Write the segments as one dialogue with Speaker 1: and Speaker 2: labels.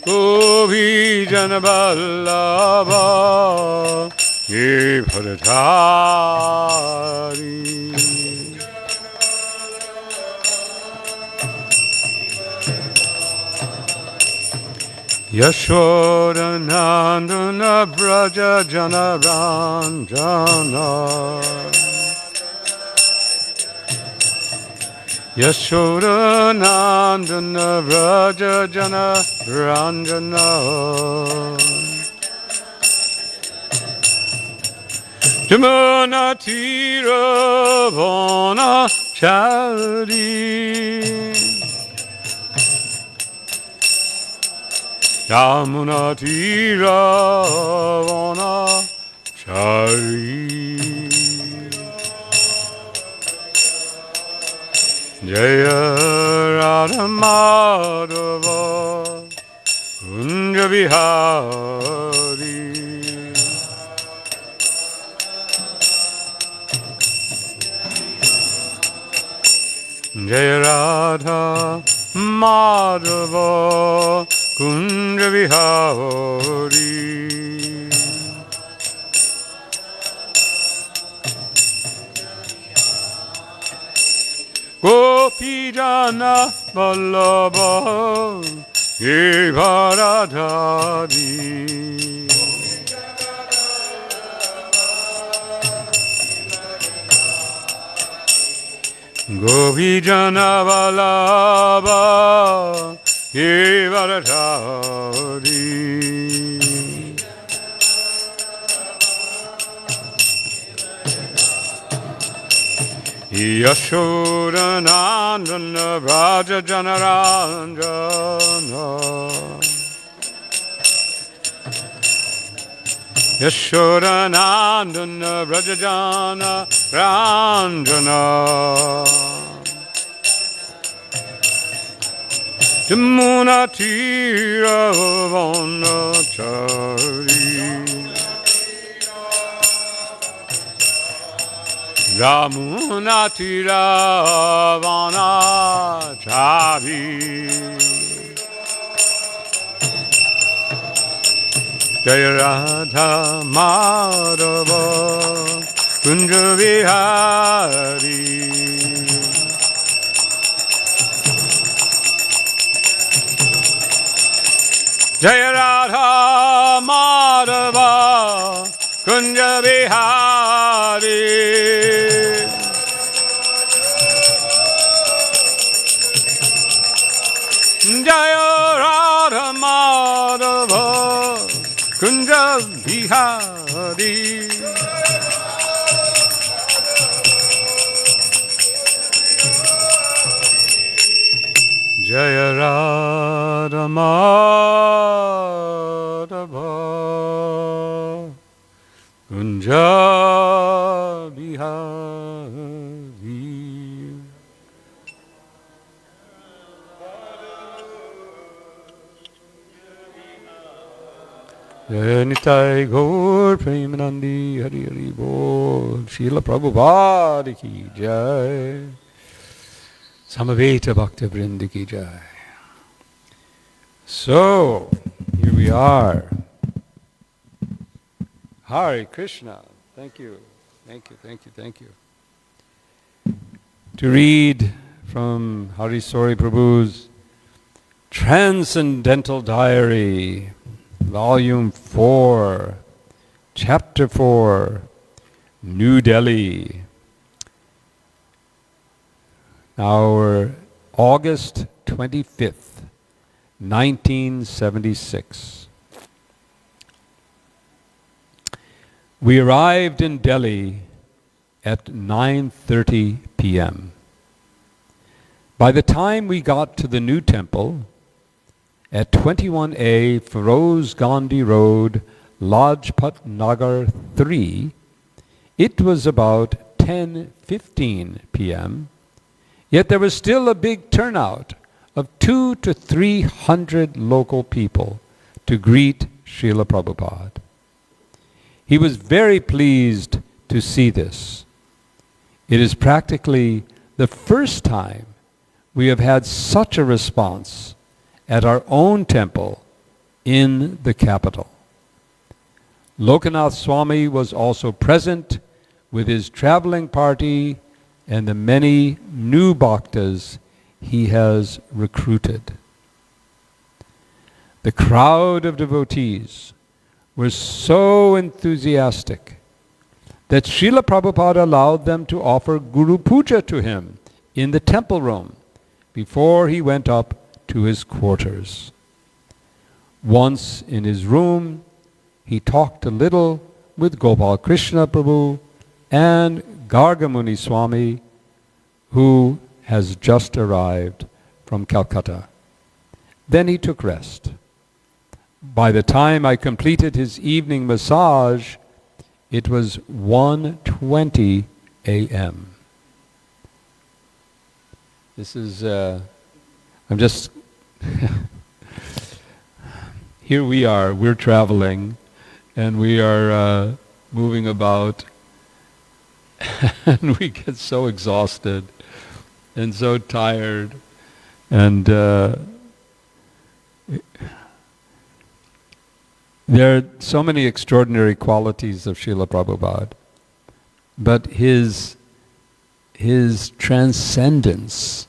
Speaker 1: Gopijan Vallabha Girdhari. Yashodanandana Braja Janaranjana Yashodanandana Braja Janaranjana Jamuna Tira Vana Chari Yamuna Tira Vana Chari Jaya Radha Madhava Kunja Vihari Jaya Radha Madhava Kunja Vihari Gopijana Vallabha Girdhari Gopijana Vallabha Girdhari Yashodanandana Vraja Janaranjana Yashodanandana Vraja Janaranjana Jamuna Tira Vana Chari Jamuna Tira Vana Chari Jaya Radha Madhava Kunja Vihari Jaya Radha Madhava Kunja Vihari Jaya Radha Madhava Kunja Vihari Jaya Radha Madhava Kunja Vihari Jai Nitai Gaur Premanandi Hari Hari Bol Srila Prabhupada Ki Jai Samaveta Bhakta Vrinda Ki Jai. So, here we are. Hare Krishna. Thank you. Thank you, thank you, thank you. To read from Hari Sori Prabhu's Transcendental Diary, Volume 4, Chapter 4, New Delhi. Our August 25th, 1976. We arrived in Delhi at 9:30 p.m. By the time we got to the new temple at 21A Feroz Gandhi Road, Lajpat Nagar 3, it was about 10:15 p.m., yet there was still a big turnout of 200 to 300 local people to greet Srila Prabhupada. He was very pleased to see this. It is practically the first time we have had such a response at our own temple in the capital. Lokanath Swami was also present with his traveling party and the many new bhaktas he has recruited. The crowd of devotees were so enthusiastic that Srila Prabhupada allowed them to offer Guru Puja to him in the temple room before he went up to his quarters. Once in his room, he talked a little with Gopal Krishna Prabhu and Gargamuni Swami, who has just arrived from Calcutta. Then he took rest. By the time I completed his evening massage, it was 1:20 a.m. This is, I'm just, here we are, we're traveling, and we are moving about, and we get so exhausted and so tired, and there are so many extraordinary qualities of Srila Prabhupada, but his transcendence,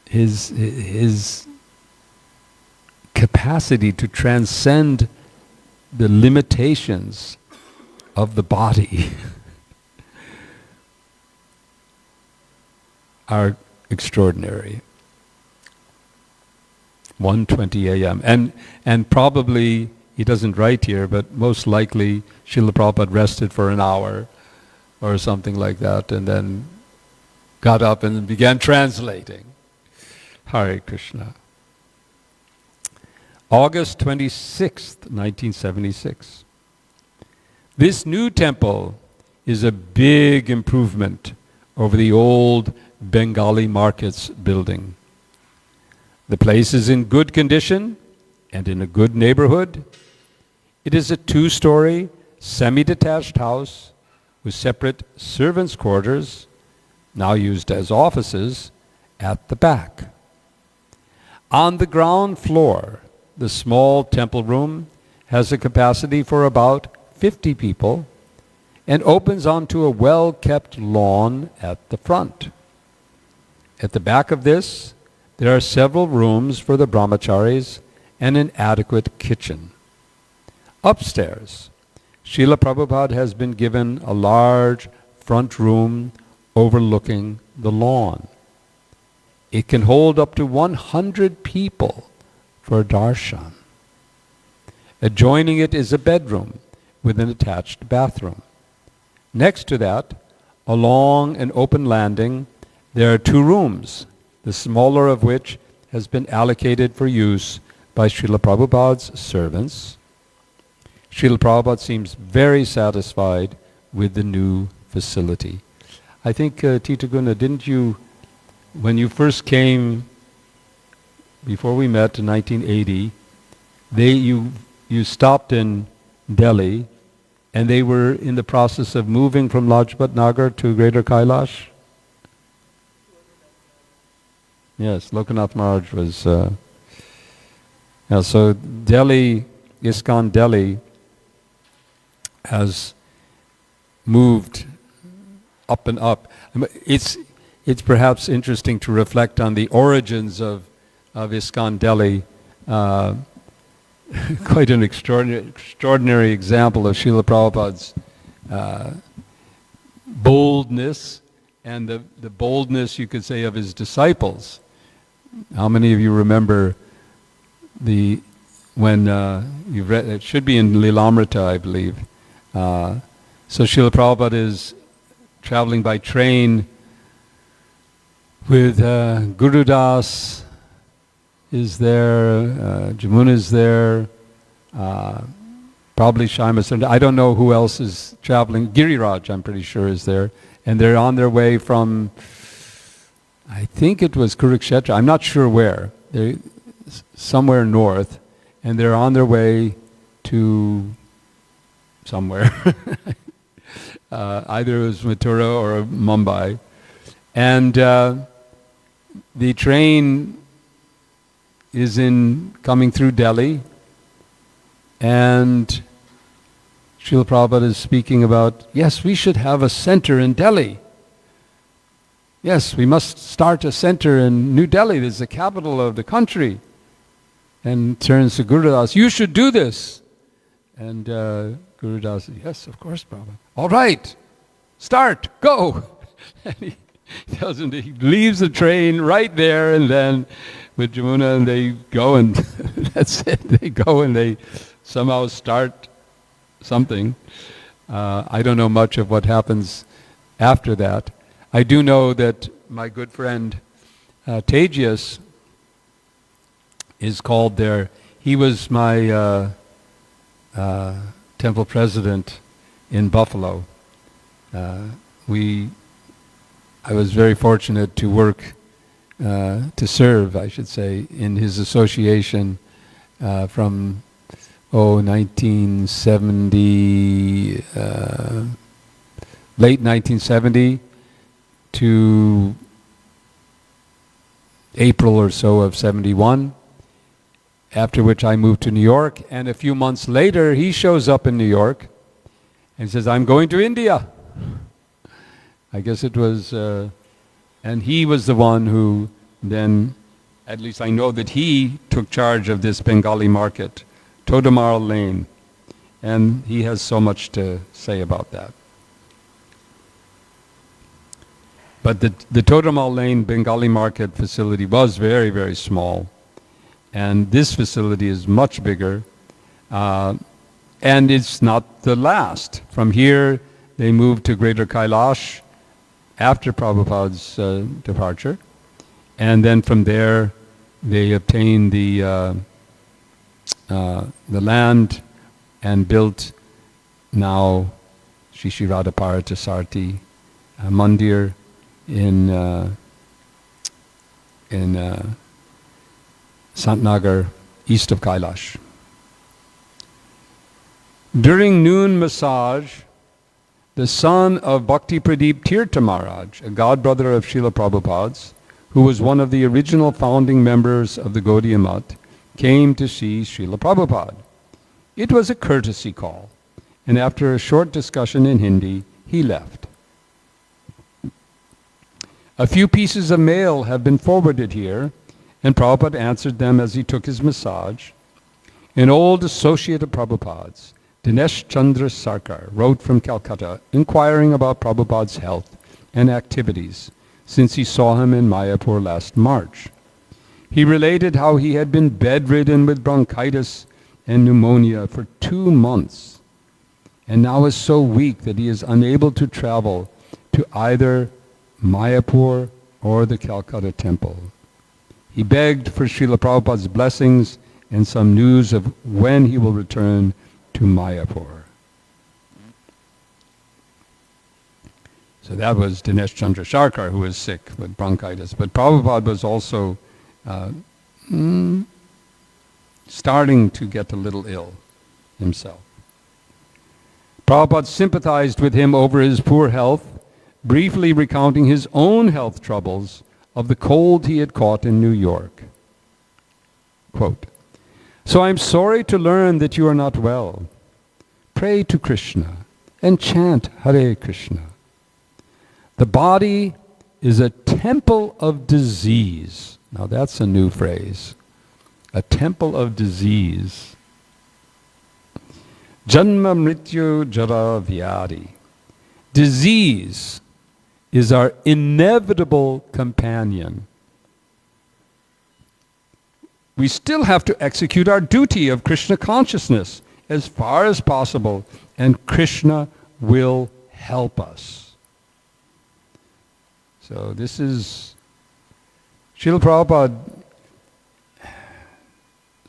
Speaker 1: his capacity to transcend the limitations of the body are extraordinary. 1:20 a.m. And probably, he doesn't write here, but most likely Srila Prabhupada rested for an hour or something like that, and then got up and began translating. Hare Krishna. August 26th, 1976. This new temple is a big improvement over the old Bengali Markets building. The place is in good condition and in a good neighborhood. It is a 2-story, semi-detached house with separate servants' quarters, now used as offices, at the back. On the ground floor, the small temple room has a capacity for about 50 people and opens onto a well-kept lawn at the front. At the back of this, there are several rooms for the brahmacharis and an adequate kitchen. Upstairs, Srila Prabhupada has been given a large front room overlooking the lawn. It can hold up to 100 people for darshan. Adjoining it is a bedroom with an attached bathroom. Next to that, along an open landing, there are 2 rooms, the smaller of which has been allocated for use by Srila Prabhupada's servants. Srila Prabhupada seems very satisfied with the new facility. I think, Tita Guna, didn't you, when you first came, before we met in 1980, you stopped in Delhi, and they were in the process of moving from Lajpat Nagar to Greater Kailash? Yes, Lokanath Maharaj was... so Delhi, ISKCON Delhi, has moved up and up. It's perhaps interesting to reflect on the origins of ISKCON Delhi. Quite an extraordinary example of Srila Prabhupada's boldness, and the boldness, you could say, of his disciples. How many of you remember when you've read, it should be in Lilamrita, I believe. So Srila Prabhupada is traveling by train with Guru Das is there, Jamuna is there, probably Shyama Sundar. I don't know who else is traveling. Giriraj, I'm pretty sure, is there. And they're on their way from, I think it was Kurukshetra, I'm not sure where. They're somewhere north, and they're on their way to somewhere. Either it was Mathura or Mumbai. And the train is coming through Delhi, and Srila Prabhupada is speaking about, yes, we should have a center in Delhi. Yes, we must start a center in New Delhi. This is the capital of the country. And turns to Gurudas, you should do this. And Gurudas says, yes, of course, Prabhupada. All right, start, go. And he doesn't. He leaves the train right there, and then with Jamuna, and they go, and that's it. They go and they somehow start something. I don't know much of what happens after that. I do know that my good friend Tejas is called there. He was my temple president in Buffalo. I was very fortunate to work, to serve, I should say, in his association from 1970, late 1970 to April or so of 71, after which I moved to New York, and a few months later he shows up in New York and says, I'm going to India. I guess it was, and he was the one who then, at least I know that he took charge of this Bengali market, Todamar Lane, and he has so much to say about that. But the Todamar Lane Bengali market facility was very, very small, and this facility is much bigger, and it's not the last. From here, they moved to Greater Kailash after Prabhupada's departure, and then from there they obtained the land and built now Shri Shri Radha Parthasarthi Mandir in Santnagar, east of Kailash. During noon massage, the son of Bhakti Pradeep Tirtha Maharaj, a godbrother of Srila Prabhupada's, who was one of the original founding members of the Gaudiya Math, came to see Srila Prabhupada. It was a courtesy call, and after a short discussion in Hindi, he left. A few pieces of mail have been forwarded here, and Prabhupada answered them as he took his massage. An old associate of Prabhupada's, Dinesh Chandra Sarkar, wrote from Calcutta inquiring about Prabhupada's health and activities since he saw him in Mayapur last March. He related how he had been bedridden with bronchitis and pneumonia for 2 months and now is so weak that he is unable to travel to either Mayapur or the Calcutta temple. He begged for Srila Prabhupada's blessings and some news of when he will return to Mayapur. So that was Dinesh Chandra Sarkar, who was sick with bronchitis. But Prabhupada was also starting to get a little ill himself. Prabhupada sympathized with him over his poor health, briefly recounting his own health troubles of the cold he had caught in New York. Quote, "So I am sorry to learn that you are not well. Pray to Krishna and chant Hare Krishna. The body is a temple of disease." Now that's a new phrase. A temple of disease. Janma mrityu jara vyadi. Disease is our inevitable companion. We still have to execute our duty of Krishna consciousness as far as possible, and Krishna will help us. So this is Srila Prabhupada,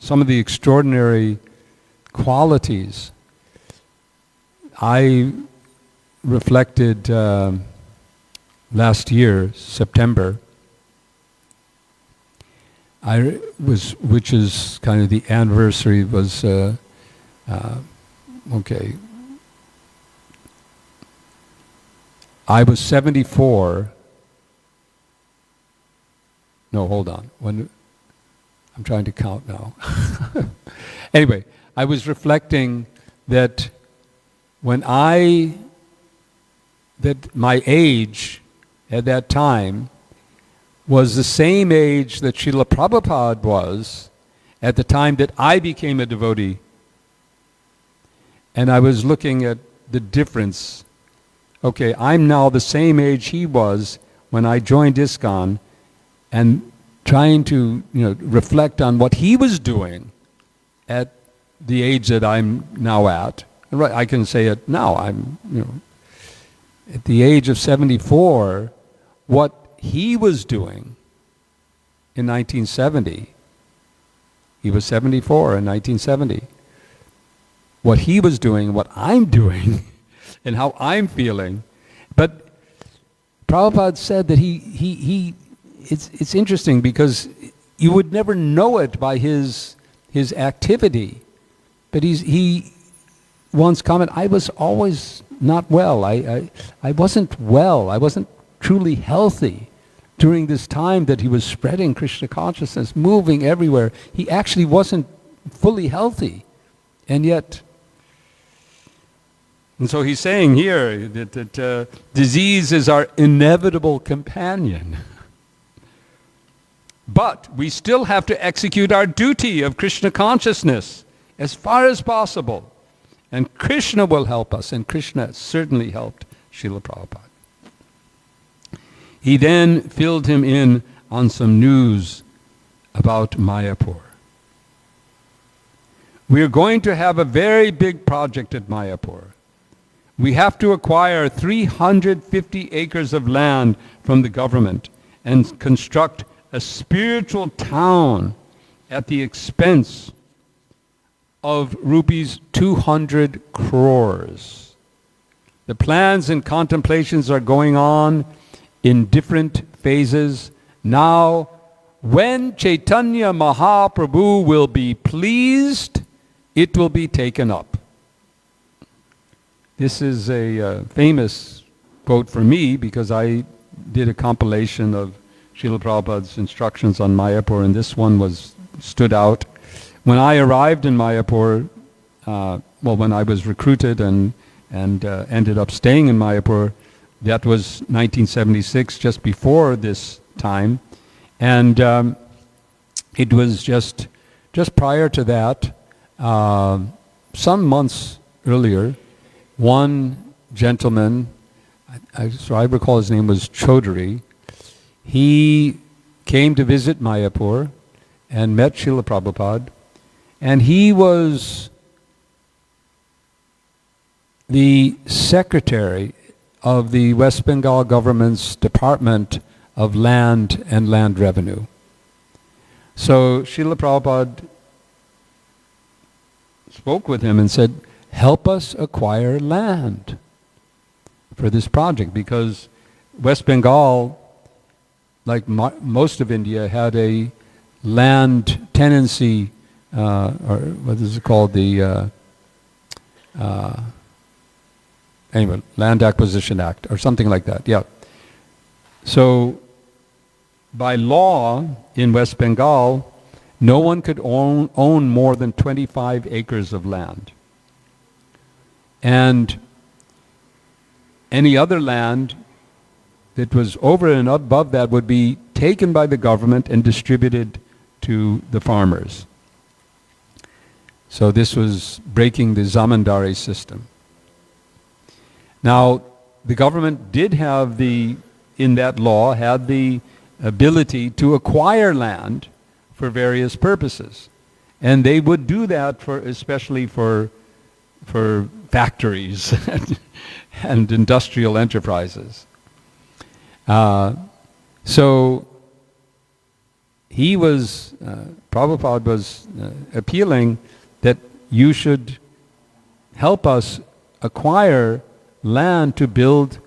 Speaker 1: some of the extraordinary qualities. I reflected last year, September, which is kind of the anniversary, was okay. I was 74. No, hold on. I'm trying to count now. Anyway, I was reflecting that that my age at that time was the same age that Srila Prabhupada was at the time that I became a devotee. And I was looking at the difference. Okay, I'm now the same age he was when I joined ISKCON, and trying to reflect on what he was doing at the age that I'm now at. Right, I can say it now. I'm at the age of 74, what he was doing in 1970. He was 74 in 1970. What he was doing, what I'm doing, and how I'm feeling. But Prabhupada said that it's interesting because you would never know it by his activity. But he once commented, I was always not well. I wasn't well. I wasn't truly healthy during this time that he was spreading Krishna consciousness, moving everywhere. He actually wasn't fully healthy. And yet, and so he's saying here that disease is our inevitable companion. But we still have to execute our duty of Krishna consciousness as far as possible. And Krishna will help us, and Krishna certainly helped Srila Prabhupada. He then filled him in on some news about Mayapur. We are going to have a very big project at Mayapur. We have to acquire 350 acres of land from the government and construct a spiritual town at the expense of rupees 200 crores. The plans and contemplations are going on in different phases. Now, when Chaitanya Mahaprabhu will be pleased, it will be taken up. This is a famous quote for me because I did a compilation of Srila Prabhupada's instructions on Mayapur, and this one stood out. When I arrived in Mayapur, when I was recruited and ended up staying in Mayapur, that was 1976, just before this time, and it was just prior to that, some months earlier, one gentleman, so I recall his name was Chaudhary, he came to visit Mayapur and met Srila Prabhupada, and he was the secretary of the West Bengal government's Department of Land and Land Revenue. So Srila Prabhupada spoke with him and said, help us acquire land for this project, because West Bengal, like most of India, had a land tenancy, or what is it called, anyway, Land Acquisition Act, or something like that, yeah. So, by law in West Bengal, no one could own more than 25 acres of land. And any other land that was over and above that would be taken by the government and distributed to the farmers. So this was breaking the zamindari system. Now, the government did have in that law, had the ability to acquire land for various purposes. And they would do that especially for factories and industrial enterprises. So Prabhupada was appealing that you should help us acquire land to build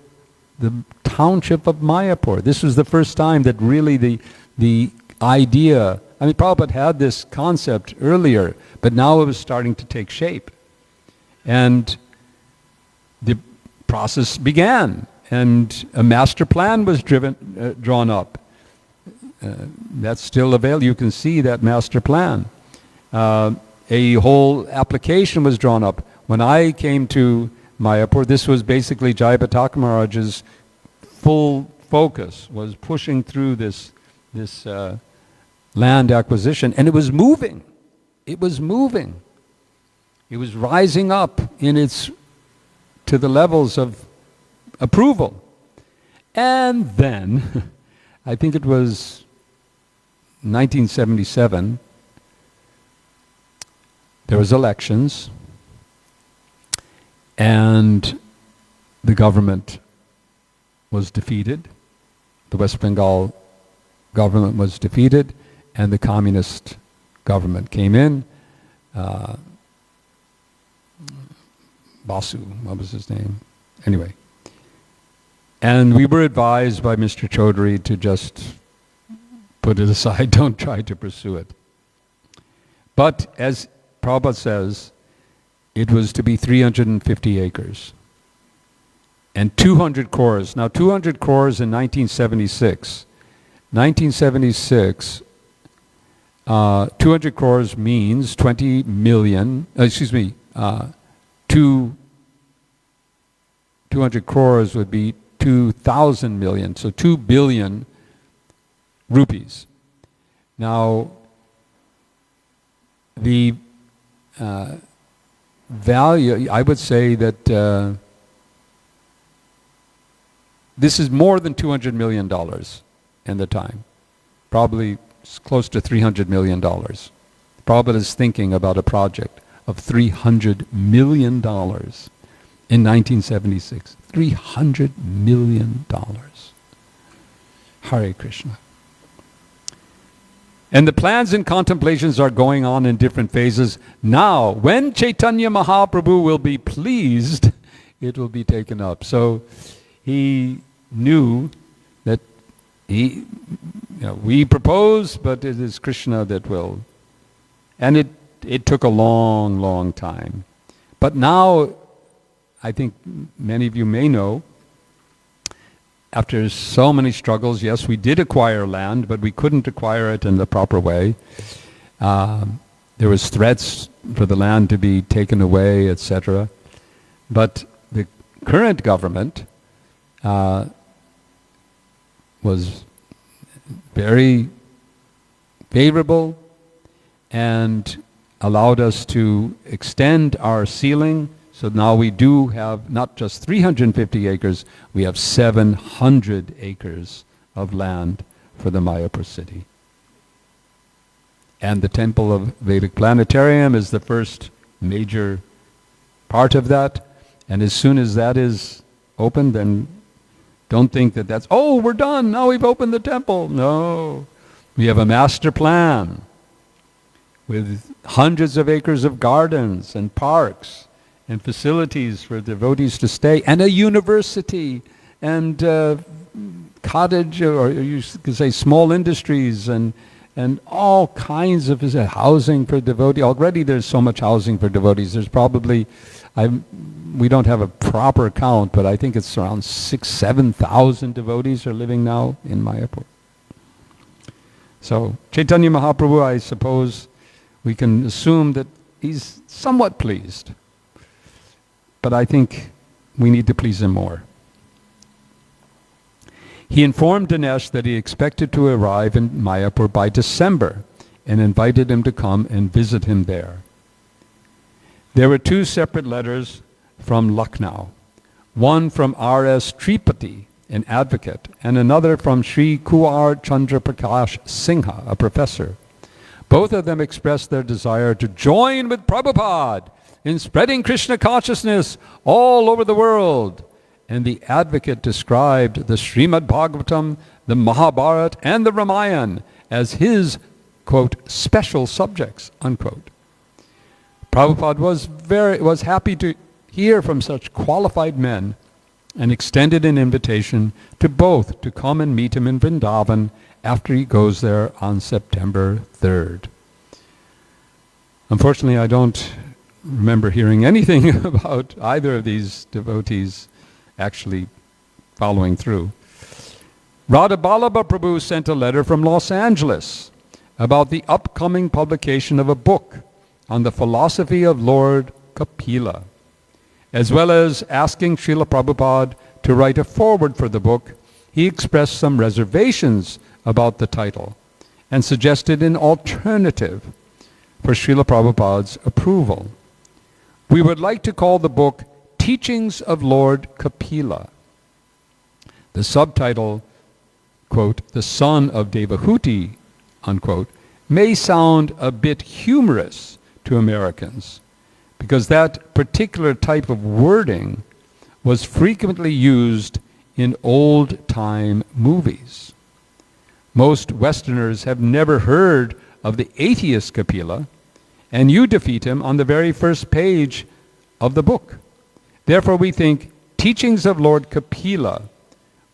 Speaker 1: the township of Mayapur. This was the first time that really the idea, I mean, Prabhupada had this concept earlier, but now it was starting to take shape. And the process began, and a master plan was drawn up. that's still available. You can see that master plan. A whole application was drawn up. When I came to Mayapur, this was basically Jayapataka Maharaj's full focus, was pushing through this land acquisition, and it was moving. It was moving. It was rising up to the levels of approval. And then, I think it was 1977, there was elections, and the government was defeated. The West Bengal government was defeated, and the communist government came in. Basu, what was his name? Anyway. And we were advised by Mr. Chaudhary to just put it aside, don't try to pursue it. But as Prabhupada says, it was to be 350 acres and 200 crores. Now 200 crores in 1976. 1976, 200 crores means 20 million, 200 crores would be 2,000 million, so 2 billion rupees. Now, the value, I would say that this is more than $200 million in the time. Probably close to $300 million. Prabhupada is thinking about a project of $300 million in 1976. $300 million. Hare Krishna. And the plans and contemplations are going on in different phases. Now, when Chaitanya Mahaprabhu will be pleased, it will be taken up. So he knew that we propose, but it is Krishna that will. And it took a long, long time. But now, I think many of you may know, after so many struggles, yes, we did acquire land, but we couldn't acquire it in the proper way. There was threats for the land to be taken away, etc. But the current government was very favorable and allowed us to extend our ceiling. So now we do have not just 350 acres, we have 700 acres of land for the Mayapur city. And the Temple of Vedic Planetarium is the first major part of that. And as soon as that is open, then don't think that that's, oh, we're done, now we've opened the temple. No, we have a master plan with hundreds of acres of gardens and parks and facilities for devotees to stay, and a university, and cottage, or you could say small industries, and all kinds of housing for devotees. Already there's so much housing for devotees. There's probably, we don't have a proper count, but I think it's around 6,000-7,000 devotees are living now in Mayapur. So Chaitanya Mahaprabhu, I suppose we can assume that he's somewhat pleased. But I think we need to please him more. He informed Dinesh that he expected to arrive in Mayapur by December and invited him to come and visit him there. There were 2 separate letters from Lucknow, one from R.S. Tripathi, an advocate, and another from Sri Kuwar Chandra Prakash Singha, a professor. Both of them expressed their desire to join with Prabhupada in spreading Krishna consciousness all over the world. And the advocate described the Srimad Bhagavatam, the Mahabharata, and the Ramayana as his, quote, special subjects, unquote. Prabhupada was happy to hear from such qualified men and extended an invitation to both to come and meet him in Vrindavan after he goes there on September 3rd. Unfortunately, I don't remember hearing anything about either of these devotees actually following through. Radhaballabha Prabhu sent a letter from Los Angeles about the upcoming publication of a book on the philosophy of Lord Kapila, as well as asking Srila Prabhupada to write a foreword for the book. He expressed some reservations about the title and suggested an alternative for Srila Prabhupada's approval. We would like to call the book Teachings of Lord Kapila. The subtitle, quote, The Son of Devahuti, unquote, may sound a bit humorous to Americans because that particular type of wording was frequently used in old-time movies. Most Westerners have never heard of the atheist Kapila, and you defeat him on the very first page of the book. Therefore, we think Teachings of Lord Kapila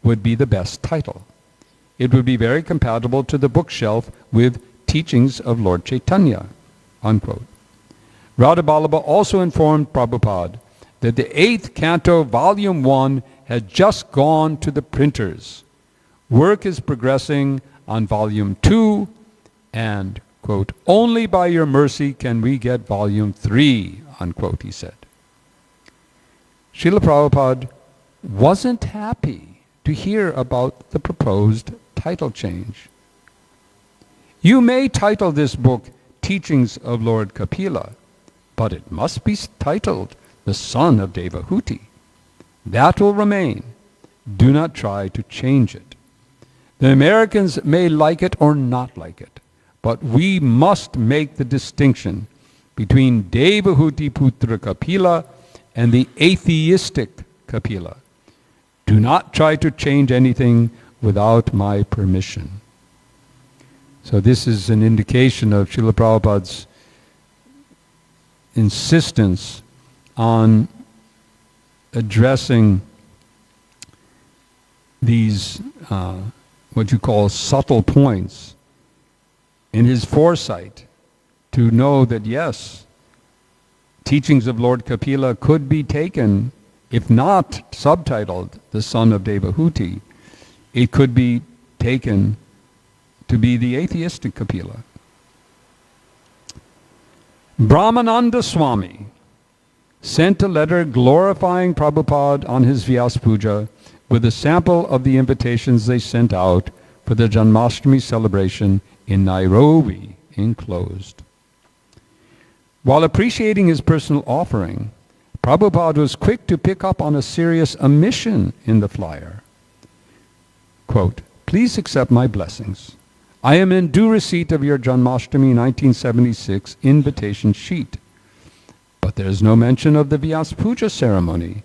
Speaker 1: would be the best title. It would be very compatible to the bookshelf with Teachings of Lord Chaitanya, unquote. Radhaballabha also informed Prabhupada that the 8th Canto, Volume 1, had just gone to the printers. Work is progressing on Volume 2, and, quote, only by your mercy can we get Volume 3, unquote, he said. Srila Prabhupada wasn't happy to hear about the proposed title change. You may title this book Teachings of Lord Kapila, but it must be titled The Son of Devahuti. That will remain. Do not try to change it. The Americans may like it or not like it, but we must make the distinction between Devahuti Putra Kapila and the atheistic Kapila. Do not try to change anything without my permission. So this is an indication of Srila Prabhupada's insistence on addressing these what you call subtle points in his foresight to know that yes, Teachings of Lord Kapila could be taken, if not subtitled The Son of Devahuti, it could be taken to be the atheistic Kapila. Brahmananda Swami sent a letter glorifying Prabhupada on his Vyas Puja with a sample of the invitations they sent out for the Janmashtami celebration in Nairobi, enclosed. While appreciating his personal offering, Prabhupada was quick to pick up on a serious omission in the flyer. Quote, please accept my blessings. I am in due receipt of your Janmashtami 1976 invitation sheet, but there is no mention of the Vyas Puja ceremony.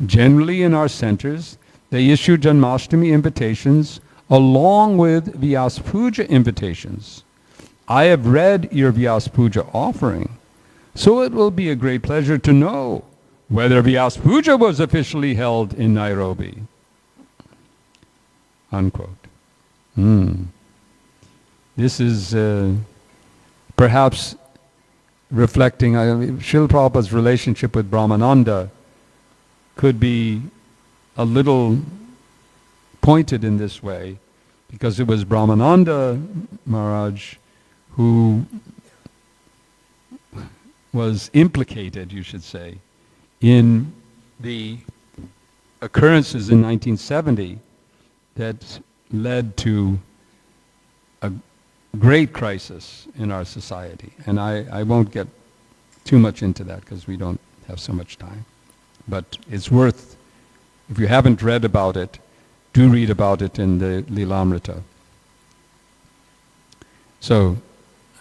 Speaker 1: Generally in our centers, they issue Janmashtami invitations along with Vyas Puja invitations. I have read your Vyas Puja offering, so it will be a great pleasure to know whether Vyas Puja was officially held in Nairobi. Unquote. This is perhaps reflecting Srila Prabhupada's relationship with Brahmananda could be a little pointed in this way, because it was Brahmananda Maharaj who was implicated, you should say, in the occurrences in 1970 that led to a great crisis in our society. And I won't get too much into that because we don't have so much time. But it's worth, if you haven't read about it, do read about it in the Lilamrita. So,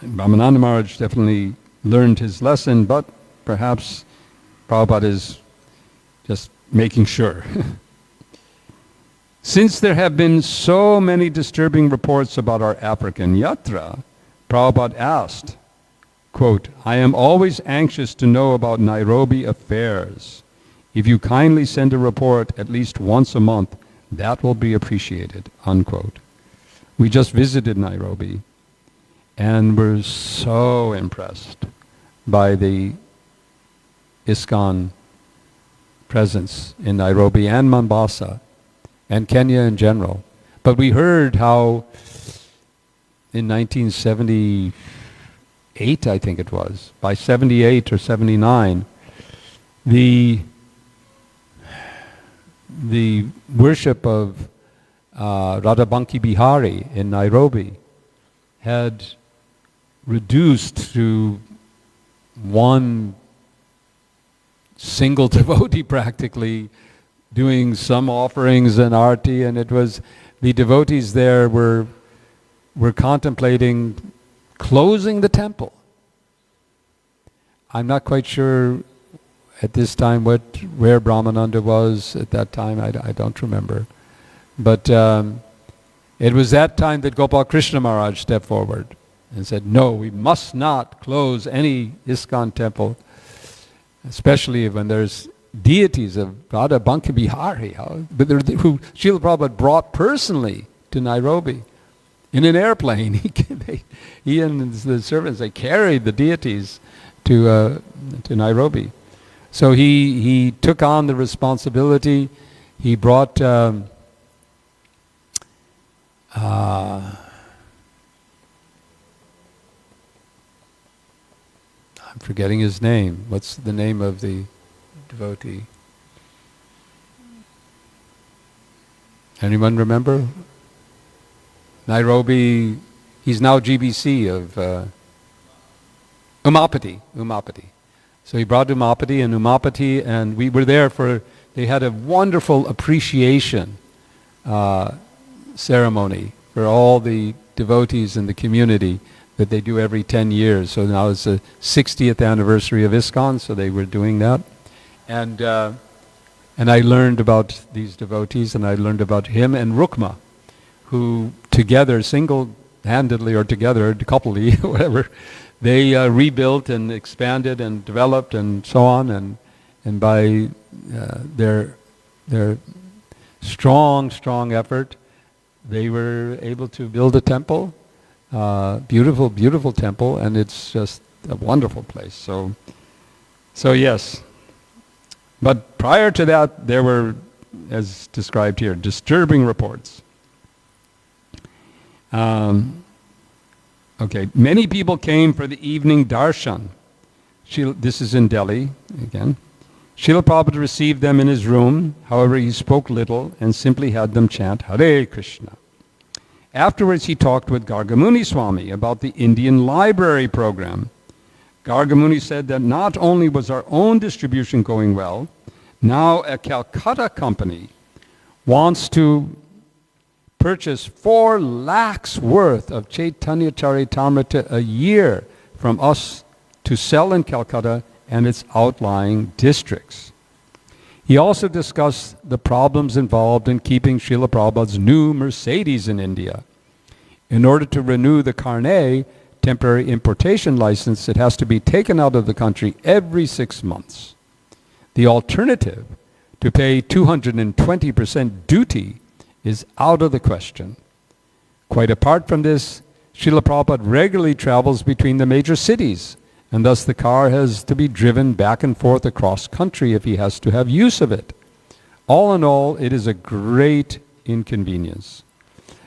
Speaker 1: Brahmananda Maharaj definitely learned his lesson, but perhaps Prabhupada is just making sure. Since there have been so many disturbing reports about our African yatra, Prabhupada asked, quote, I am always anxious to know about Nairobi affairs. If you kindly send a report at least once a month, that will be appreciated, unquote. We just visited Nairobi and were so impressed by the ISKCON presence in Nairobi and Mombasa and Kenya in general. But we heard how in 1978, I think it was, by 78 or 79, the worship of Radhabanki Bihari in Nairobi had reduced to one single devotee practically doing some offerings and arti, and it was the devotees there were contemplating closing the temple. I'm not quite sure at this time where Brahmananda was at that time. I don't remember. But it was that time that Gopal Krishna Maharaj stepped forward and said, no, we must not close any ISKCON temple, especially when there's deities of Radha Banki Bihari, who Srila Prabhupada brought personally to Nairobi in an airplane. He and the servants, they carried the deities to Nairobi. So he took on the responsibility. He brought I'm forgetting his name. What's the name of the devotee? Anyone remember? Nairobi, he's now GBC of Umapati. So he brought Umapati, and we were there they had a wonderful appreciation ceremony for all the devotees in the community that they do every 10 years. So now it's the 60th anniversary of ISKCON, so they were doing that. And I learned about these devotees, and I learned about him and Rukma, who together, single-handedly or together, couplely, whatever, they rebuilt and expanded and developed and so on, and by their strong effort, they were able to build a temple, beautiful temple, and it's just a wonderful place. So yes. But prior to that, there were, as described here, disturbing reports. Okay, many people came for the evening darshan. This is in Delhi again. Srila Prabhupada received them in his room. However, he spoke little and simply had them chant Hare Krishna. Afterwards, he talked with Gargamuni Swami about the Indian library program. Gargamuni said that not only was our own distribution going well, now a Calcutta company wants to purchase 4 lakhs worth of Chaitanya Charitamrita a year from us to sell in Calcutta and its outlying districts. He also discussed the problems involved in keeping Srila Prabhupada's new Mercedes in India. In order to renew the Carnet temporary importation license, it has to be taken out of the country every 6 months. The alternative, to pay 220% duty, is out of the question. Quite apart from this, Srila Prabhupada regularly travels between the major cities, and thus the car has to be driven back and forth across country if he has to have use of it. All in all, it is a great inconvenience.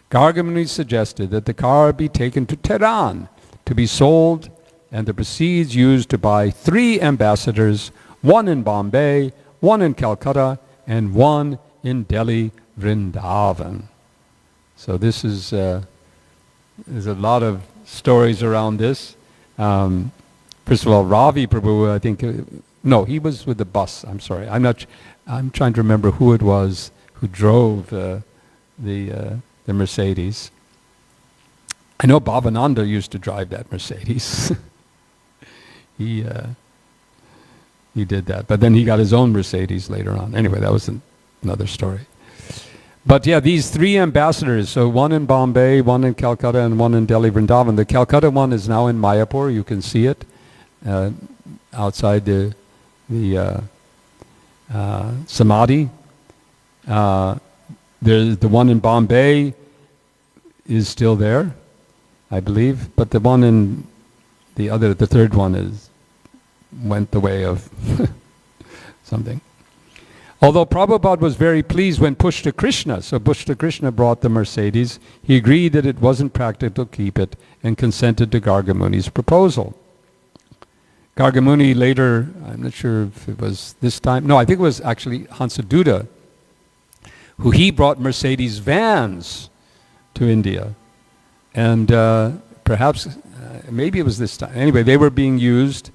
Speaker 1: Gargamuni suggested that the car be taken to Tehran to be sold, and the proceeds used to buy 3 ambassadors, 1 in Bombay, 1 in Calcutta, and 1 in Delhi, Vrindavan. So this is, there's a lot of stories around this. First of all, Ravi Prabhu, I think, no, he was with the bus, I'm sorry. I'm trying to remember who it was who drove the Mercedes. I know Bhavananda used to drive that Mercedes. He did that, but then he got his own Mercedes later on. Anyway, that was another story. But yeah, these 3 ambassadors, so 1 in Bombay, 1 in Calcutta, and 1 in Delhi, Vrindavan. The Calcutta one is now in Mayapur. You can see it outside the Samadhi. There's the one in Bombay is still there, I believe, but the one in the third one went the way of something. Although Prabhupada was very pleased when Pushta Krishna, so Pushta Krishna brought the Mercedes, he agreed that it wasn't practical to keep it and consented to Gargamuni's proposal. Gargamuni later, I'm not sure if it was this time, no, I think it was actually Hansaduda, who he brought Mercedes vans to India. And perhaps, maybe it was this time. Anyway, they were being used,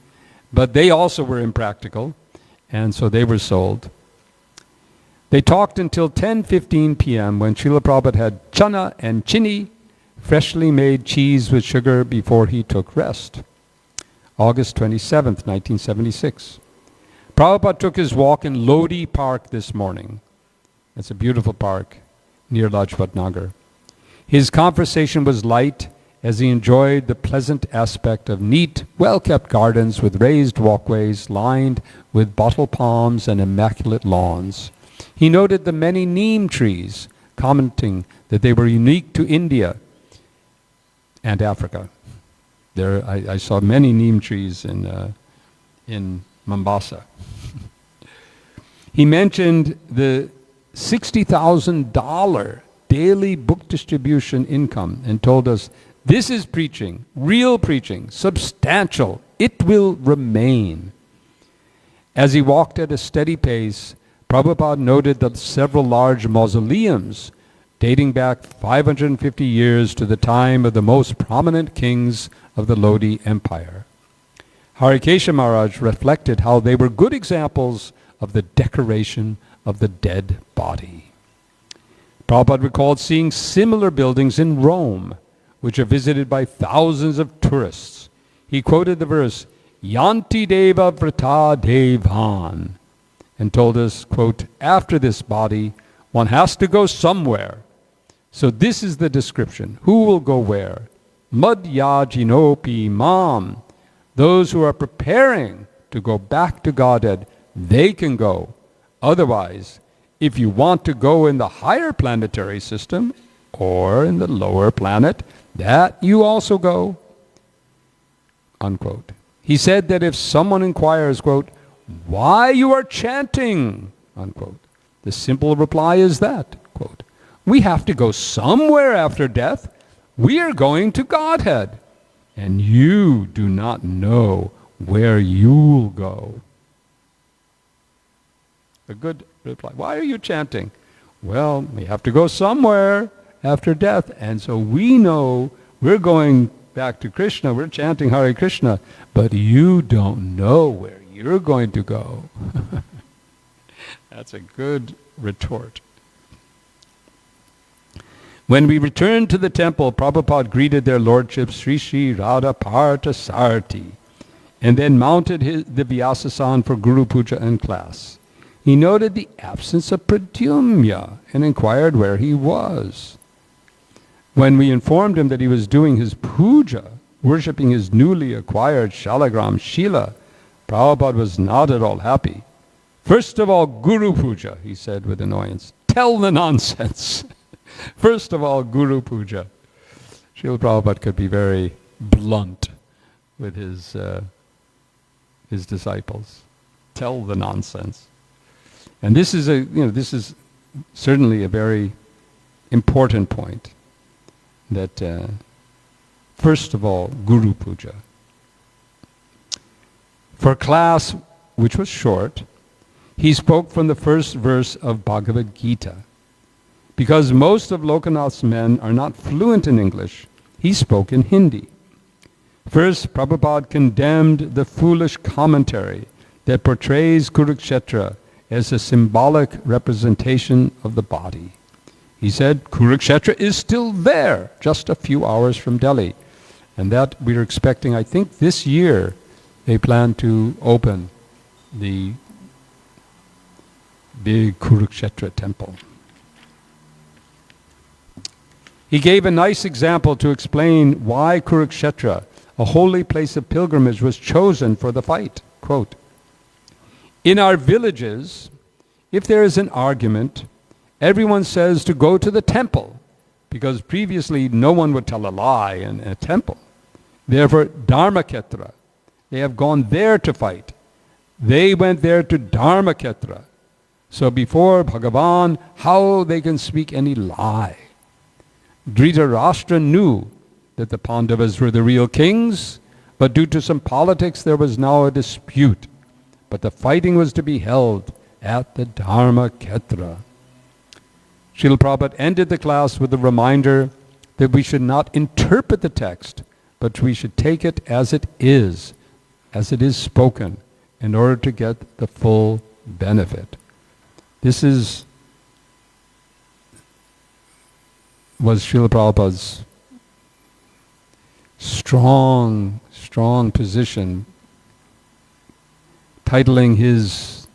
Speaker 1: but they also were impractical, and so they were sold. They talked until 10:15 p.m. when Srila Prabhupada had chana and chini, freshly made cheese with sugar, before he took rest. August 27th, 1976. Prabhupada took his walk in Lodi Park this morning. It's a beautiful park near Lajpat Nagar. His conversation was light as he enjoyed the pleasant aspect of neat, well-kept gardens with raised walkways lined with bottle palms and immaculate lawns. He noted the many neem trees, commenting that they were unique to India and Africa. There, I saw many neem trees in Mombasa. He mentioned the $60,000 daily book distribution income and told us, this is preaching, real preaching, substantial. It will remain. As he walked at a steady pace, Prabhupada noted that several large mausoleums dating back 550 years to the time of the most prominent kings of the Lodi Empire. Harikesha Maharaj reflected how they were good examples of the decoration of the dead body. Prabhupada recalled seeing similar buildings in Rome, which are visited by thousands of tourists. He quoted the verse, Yanti Deva Vrata Devan, and told us, quote, after this body, one has to go somewhere. So this is the description. Who will go where? Madhyajinopi Mam. Those who are preparing to go back to Godhead, they can go. Otherwise, if you want to go in the higher planetary system or in the lower planet, that you also go. Unquote. He said that if someone inquires, quote, why you are chanting, unquote, the simple reply is that, quote, we have to go somewhere after death. We are going to Godhead, and you do not know where you'll go. A good reply. Why are you chanting? Well, we have to go somewhere after death, and so we know we're going back to Krishna. We're chanting Hare Krishna, but you don't know where you're going to go. That's a good retort. When we returned to the temple, Prabhupada greeted their lordships Sri Sri Radha Partha Sarthi, and then mounted the Vyasasan for Guru Puja and class. He noted the absence of Pradyumna and inquired where he was. When we informed him that he was doing his puja, worshipping his newly acquired Shalagram Shila, Prabhupada was not at all happy. First of all, Guru Puja, he said with annoyance. Tell the nonsense. First of all, Guru Puja. Srila Prabhupada could be very blunt with his disciples. Tell the nonsense. And this is this is certainly a very important point. That first of all, Guru Puja. For class, which was short, he spoke from the first verse of Bhagavad Gita. Because most of Lokanath's men are not fluent in English, he spoke in Hindi. First, Prabhupada condemned the foolish commentary that portrays Kurukshetra as a symbolic representation of the body. He said Kurukshetra is still there, just a few hours from Delhi. And that we're expecting, I think this year, they plan to open the big Kurukshetra temple. He gave a nice example to explain why Kurukshetra, a holy place of pilgrimage, was chosen for the fight. Quote, in our villages, if there is an argument, everyone says to go to the temple, because previously no one would tell a lie in a temple. Therefore, Dharmaketra, they have gone there to fight. They went there to Dharmaketra. So before Bhagavan, how they can speak any lie? Dhritarashtra knew that the Pandavas were the real kings, but due to some politics there was now a dispute. But the fighting was to be held at the Dharma Ketra. Srila Prabhupada ended the class with a reminder that we should not interpret the text, but we should take it as it is spoken, in order to get the full benefit. This was Srila Prabhupada's strong position, titling his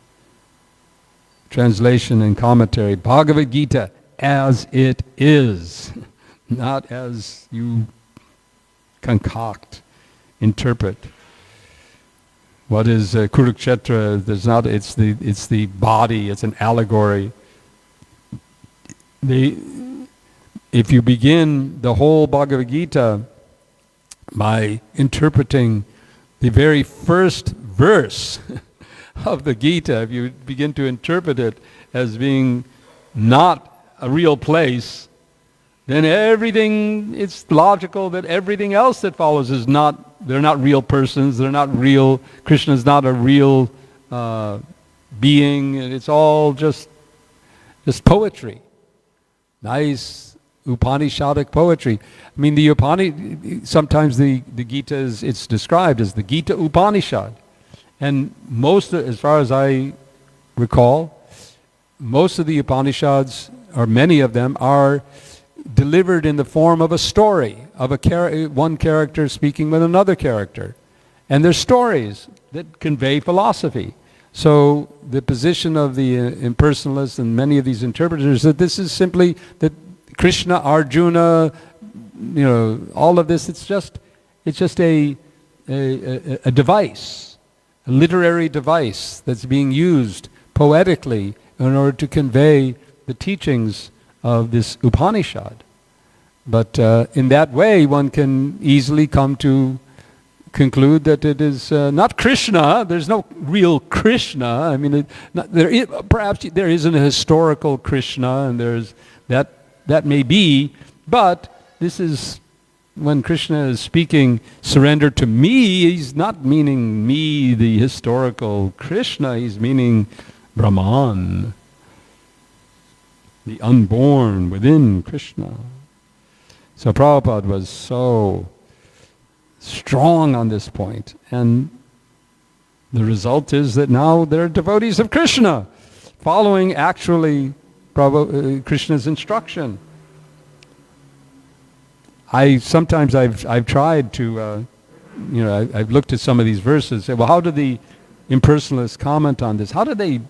Speaker 1: translation and commentary, Bhagavad Gita as it is, not as you concoct, interpret. What is Kurukshetra? It's the body, it's an allegory. If you begin the whole Bhagavad Gita by interpreting the very first verse of the Gita, if you begin to interpret it as being not a real place, then it's logical that everything else that follows they're not real persons, they're not real, Krishna's not a real being, it's all just poetry. Nice Upanishadic poetry. I mean, sometimes the Gita it's described as the Gita Upanishad. And as far as I recall, most of the Upanishads, or many of them, are delivered in the form of a story, of one character speaking with another character. And they're stories that convey philosophy. So the position of the impersonalists and many of these interpreters that this is simply that Krishna, Arjuna, all of this, it's just a device, a literary device that's being used poetically in order to convey the teachings of this Upanishad. But in that way, one can easily come to conclude that it is not Krishna. There's no real Krishna. I mean, perhaps there isn't a historical Krishna, and there's that may be. But this is when Krishna is speaking, surrender to me. He's not meaning me, the historical Krishna. He's meaning Brahman, the unborn within Krishna. So Prabhupada was so strong on this point, and the result is that now they're devotees of Krishna, following actually Krishna's instruction. I've tried to, I've looked at some of these verses and say, well, how do the impersonalists comment on this? How do they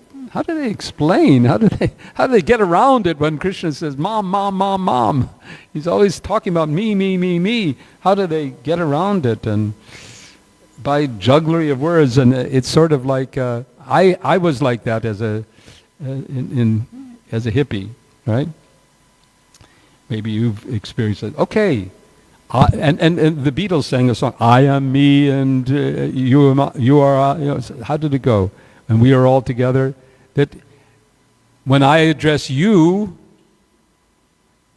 Speaker 1: explain? How do they get around it when Krishna says, Mom, Mom, Mom, Mom? He's always talking about me, me, me, me. How do they get around it? And by jugglery of words, and it's sort of like I was like that as a hippie, right? Maybe you've experienced it. Okay, and the Beatles sang a song, I am me and you are. How did it go? And we are all together. That when I address you,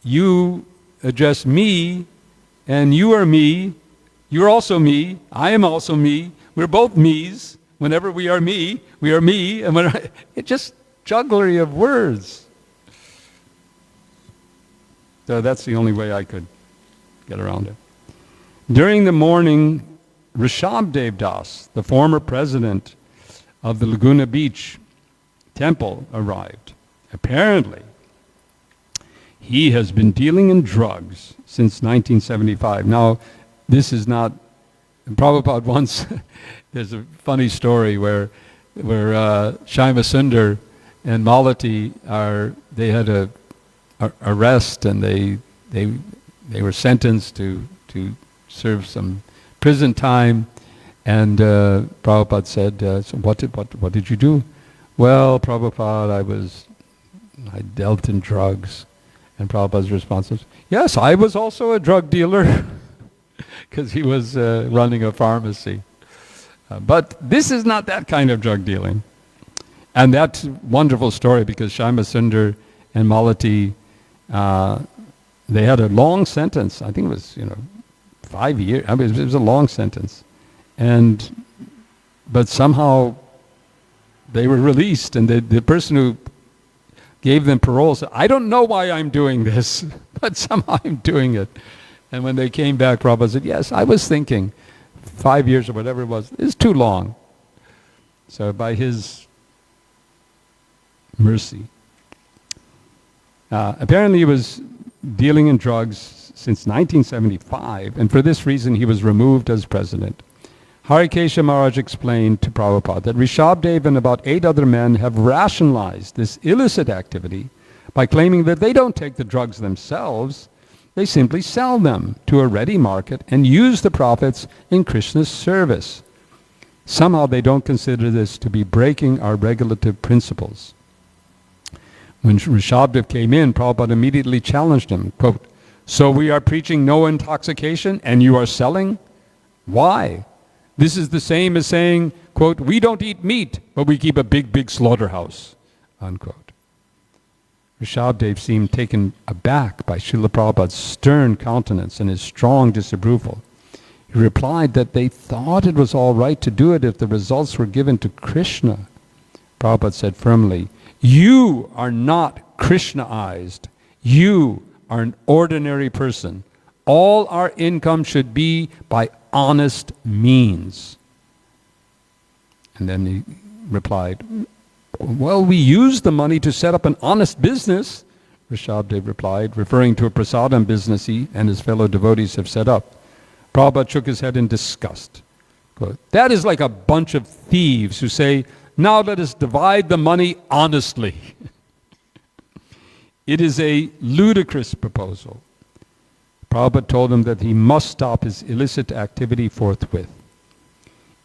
Speaker 1: you address me, and you are me, you're also me, I am also me, we're both me's. Whenever we are me, and it's just jugglery of words. So that's the only way I could get around it. During the morning, Rishabdev Das, the former president of the Laguna Beach temple, arrived. Apparently, he has been dealing in drugs since 1975. Now, this is not, Prabhupada once, there's a funny story where Shyama Sundar and Malati they had a arrest, and they were sentenced to serve some prison time. And Prabhupada said, so what did you do? Well, Prabhupada, I dealt in drugs. And Prabhupada's response was, yes, I was also a drug dealer, because he was running a pharmacy. But this is not that kind of drug dealing. And that's a wonderful story because Shyama Sundar and Malati, they had a long sentence. I think it was, 5 years. I mean, it was a long sentence. But somehow they were released, and the person who gave them parole said, I don't know why I'm doing this, but somehow I'm doing it. And when they came back, Prabhupada said, yes, I was thinking 5 years or whatever it was, it's too long. So by his mercy. Apparently he was dealing in drugs since 1975, and for this reason he was removed as president. Harikesha Maharaj explained to Prabhupada that Rishabdev and about 8 other men have rationalized this illicit activity by claiming that they don't take the drugs themselves, they simply sell them to a ready market and use the profits in Krishna's service. Somehow they don't consider this to be breaking our regulative principles. When Rishabdev came in, Prabhupada immediately challenged him, quote, so we are preaching no intoxication and you are selling? Why? This is the same as saying, quote, we don't eat meat, but we keep a big, big slaughterhouse, unquote. Rishabdev seemed taken aback by Srila Prabhupada's stern countenance and his strong disapproval. He replied that they thought it was all right to do it if the results were given to Krishna. Prabhupada said firmly, you are not Krishnaized. You are an ordinary person. All our income should be by honest means. And then he replied, well, we use the money to set up an honest business, Rishabdev replied, referring to a prasadam business he and his fellow devotees have set up. Prabhupada shook his head in disgust. Quote, that is like a bunch of thieves who say, now let us divide the money honestly. It is a ludicrous proposal. Prabhupada told him that he must stop his illicit activity forthwith.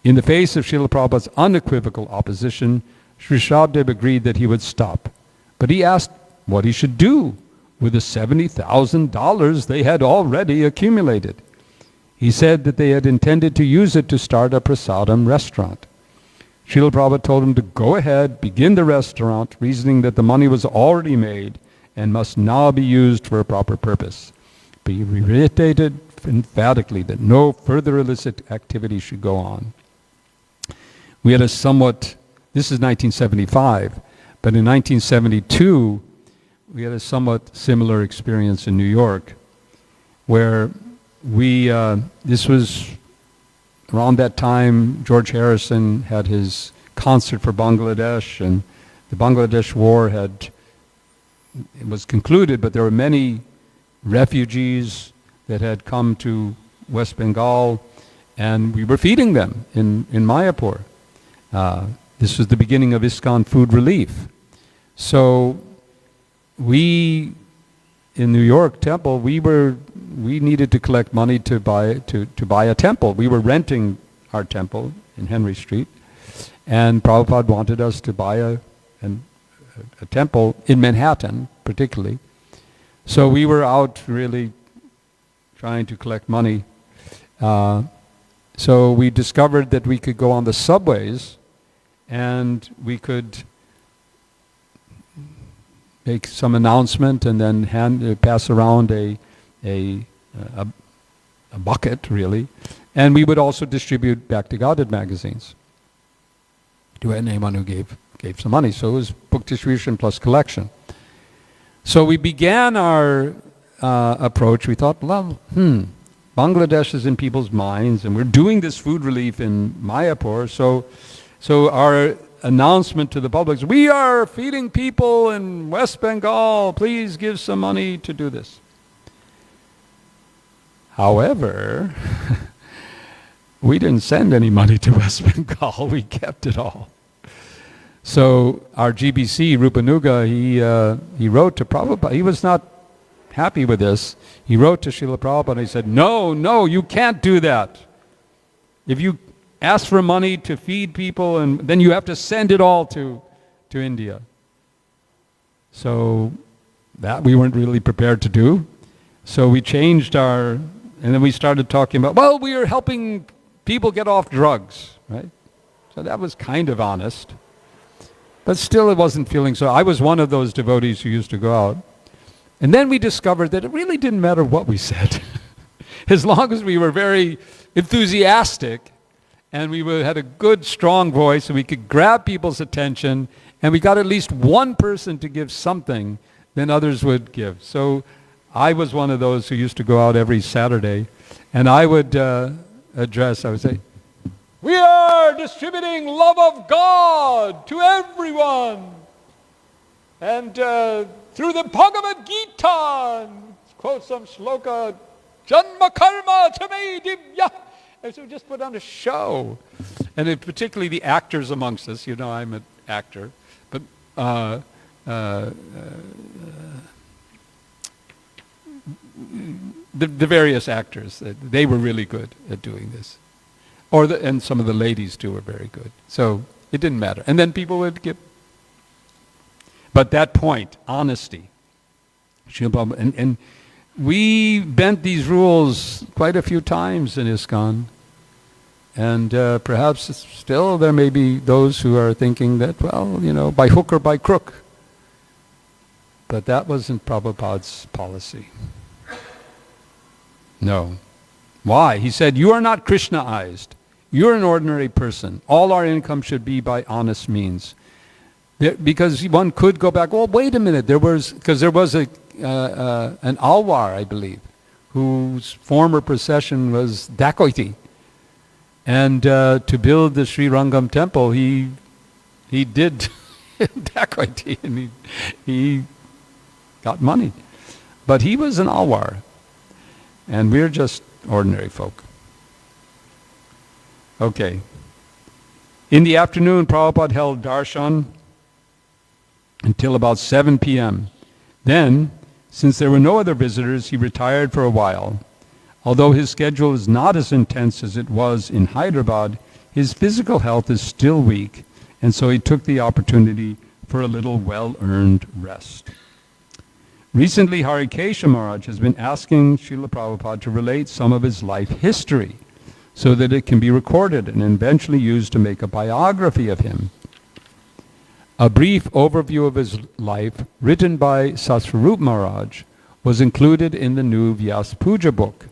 Speaker 1: In the face of Srila Prabhupada's unequivocal opposition, Rishabdev agreed that he would stop. But he asked what he should do with the $70,000 they had already accumulated. He said that they had intended to use it to start a prasadam restaurant. Srila Prabhupada told him to go ahead, begin the restaurant, reasoning that the money was already made and must now be used for a proper purpose. But he reiterated emphatically that no further illicit activity should go on. We had a somewhat, this is 1975, but in 1972, we had a somewhat similar experience in New York, where this was around that time, George Harrison had his concert for Bangladesh, and the Bangladesh war it was concluded, but there were many refugees that had come to West Bengal, and we were feeding them in Mayapur. This was the beginning of ISKCON Food Relief. So we, in New York Temple, we needed to collect money to buy a temple. We were renting our temple in Henry Street, and Prabhupada wanted us to buy a temple in Manhattan, particularly. So we were out really trying to collect money. So we discovered that we could go on the subways and we could make some announcement and then pass around a bucket, really. And we would also distribute Back to Godhead magazines to anyone who gave some money. So it was book distribution plus collection. So we began our approach. We thought, well, Bangladesh is in people's minds, and we're doing this food relief in Mayapur. So our announcement to the public is, we are feeding people in West Bengal. Please give some money to do this. However, we didn't send any money to West Bengal. We kept it all. So our GBC, Rupanuga, he wrote to Prabhupada. He was not happy with this. He wrote to Srila Prabhupada and he said, no, you can't do that. If you ask for money to feed people, and then you have to send it all to India. So that we weren't really prepared to do. So we changed and then we started talking about, well, we are helping people get off drugs, right? So that was kind of honest. But still it wasn't feeling so. I was one of those devotees who used to go out. And then we discovered that it really didn't matter what we said. As long as we were very enthusiastic and had a good, strong voice and we could grab people's attention and we got at least one person to give something, then others would give. So I was one of those who used to go out every Saturday and I would I would say, "We are distributing love of God to everyone. And through the Bhagavad Gita," quote some shloka, "Janma karma chame divya." And so we just put on a show. And particularly the actors amongst us, I'm an actor, but the various actors, they were really good at doing this. And some of the ladies too were very good. So it didn't matter. And then people would give. But that point, honesty. And we bent these rules quite a few times in ISKCON. And perhaps still there may be those who are thinking that, by hook or by crook. But that wasn't Prabhupada's policy. No. Why? He said, "You are not Krishnaized. You're an ordinary person. All our income should be by honest means." Because one could go back, wait a minute, there was an Alwar, I believe, whose former procession was dacoity. And to build the Sri Rangam temple, he did dacoity, and he got money. But he was an Alwar, and we're just ordinary folk. Okay. In the afternoon, Prabhupada held darshan until about 7 p.m. Then, since there were no other visitors, he retired for a while. Although his schedule is not as intense as it was in Hyderabad, his physical health is still weak, and so he took the opportunity for a little well-earned rest. Recently, Harikesha Maharaj has been asking Srila Prabhupada to relate some of his life history so that it can be recorded and eventually used to make a biography of him. A brief overview of his life, written by Saswarup Maharaj, was included in the new Vyas Puja book,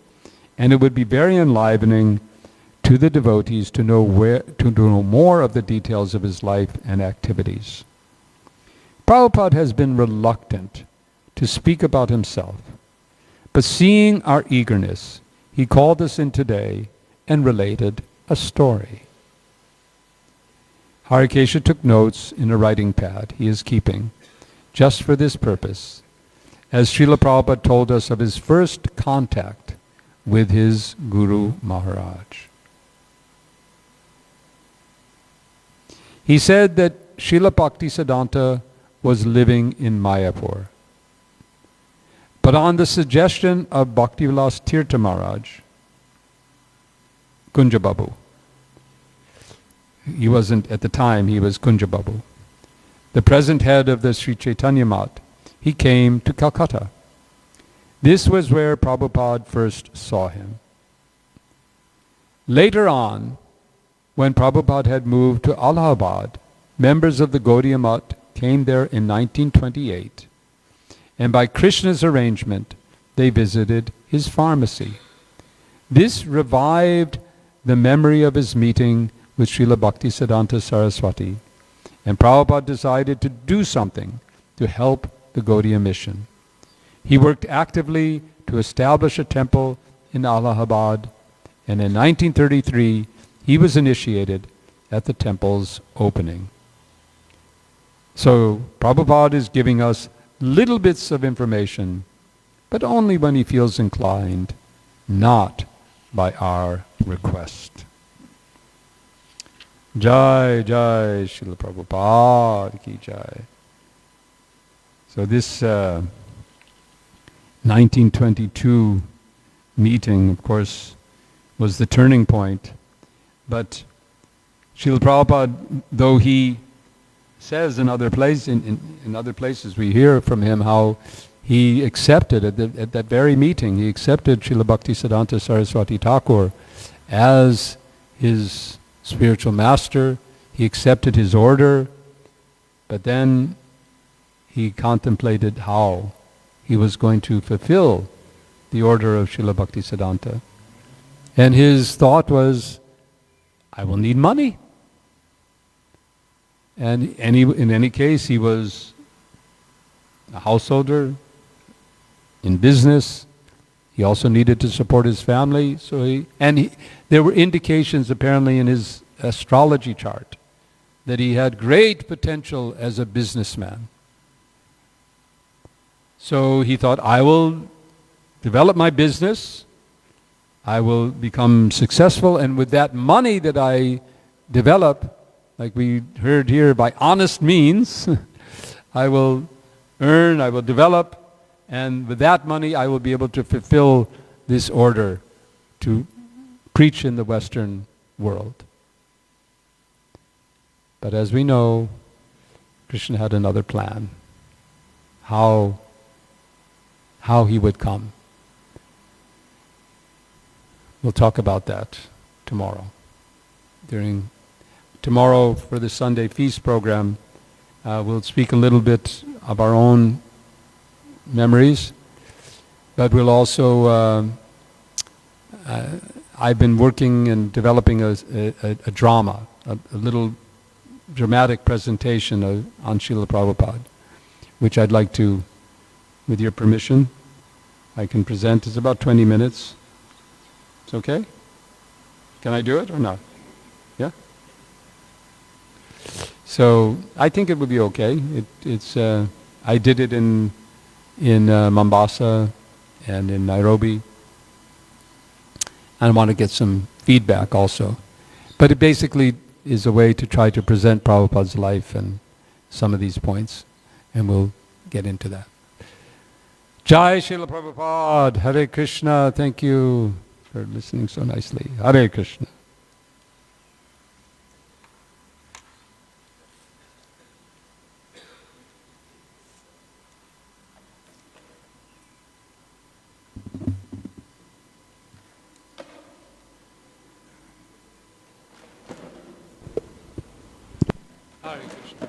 Speaker 1: and it would be very enlivening to the devotees to know more of the details of his life and activities. Prabhupada has been reluctant to speak about himself, but seeing our eagerness, he called us in today and related a story. Harikesha took notes in a writing pad he is keeping just for this purpose, as Srila Prabhupada told us of his first contact with his Guru Maharaj. He said that Srila Bhaktisiddhanta was living in Mayapur. But on the suggestion of Bhaktivilas Tirtha Maharaj, Kunjababu, he wasn't at the time, he was Kunjababu, the present head of the Sri Chaitanya Math, he came to Calcutta. This was where Prabhupada first saw him. Later on, when Prabhupada had moved to Allahabad, members of the Gaudiya Math came there in 1928, and by Krishna's arrangement, they visited his pharmacy. This revived the memory of his meeting with Srila Bhaktisiddhanta Saraswati, and Prabhupada decided to do something to help the Gaudiya mission. He worked actively to establish a temple in Allahabad, and in 1933, he was initiated at the temple's opening. So Prabhupada is giving us little bits of information, but only when he feels inclined, not by our request. Jai, Jai, Srila Prabhupada ki Jai. So this 1922 meeting, of course, was the turning point. But Srila Prabhupada, though he says in other places, in other places we hear from him how he accepted at that very meeting, he accepted Srila Bhaktisiddhanta Saraswati Thakur as his spiritual master. He accepted his order, But then he contemplated how he was going to fulfill the order of Srila Bhaktisiddhanta. And his thought was, I will need money. And in any case, he was a householder, in business. He also needed to support his family. There were indications apparently in his astrology chart that he had great potential as a businessman. So he thought, I will develop my business, I will become successful, and with that money that I develop, like we heard here, by honest means, I will earn, I will develop, and with that money I will be able to fulfill this order to preach in the Western world. But as we know, Krishna had another plan, how he would come. We'll talk about that tomorrow. Tomorrow for the Sunday feast program, we'll speak a little bit of our own memories, but we'll also, I've been working and developing a drama, a little dramatic presentation on Srila Prabhupada, which I'd like to, with your permission, I can present. It's about 20 minutes. It's okay? Can I do it or not? Yeah? So I think it would be okay. I did it in Mombasa and in Nairobi. I want to get some feedback also. But it basically is a way to try to present Prabhupada's life and some of these points, and we'll get into that. Jai Srila Prabhupada, Hare Krishna, thank you for listening so nicely. Hare Krishna. Hare Krishna.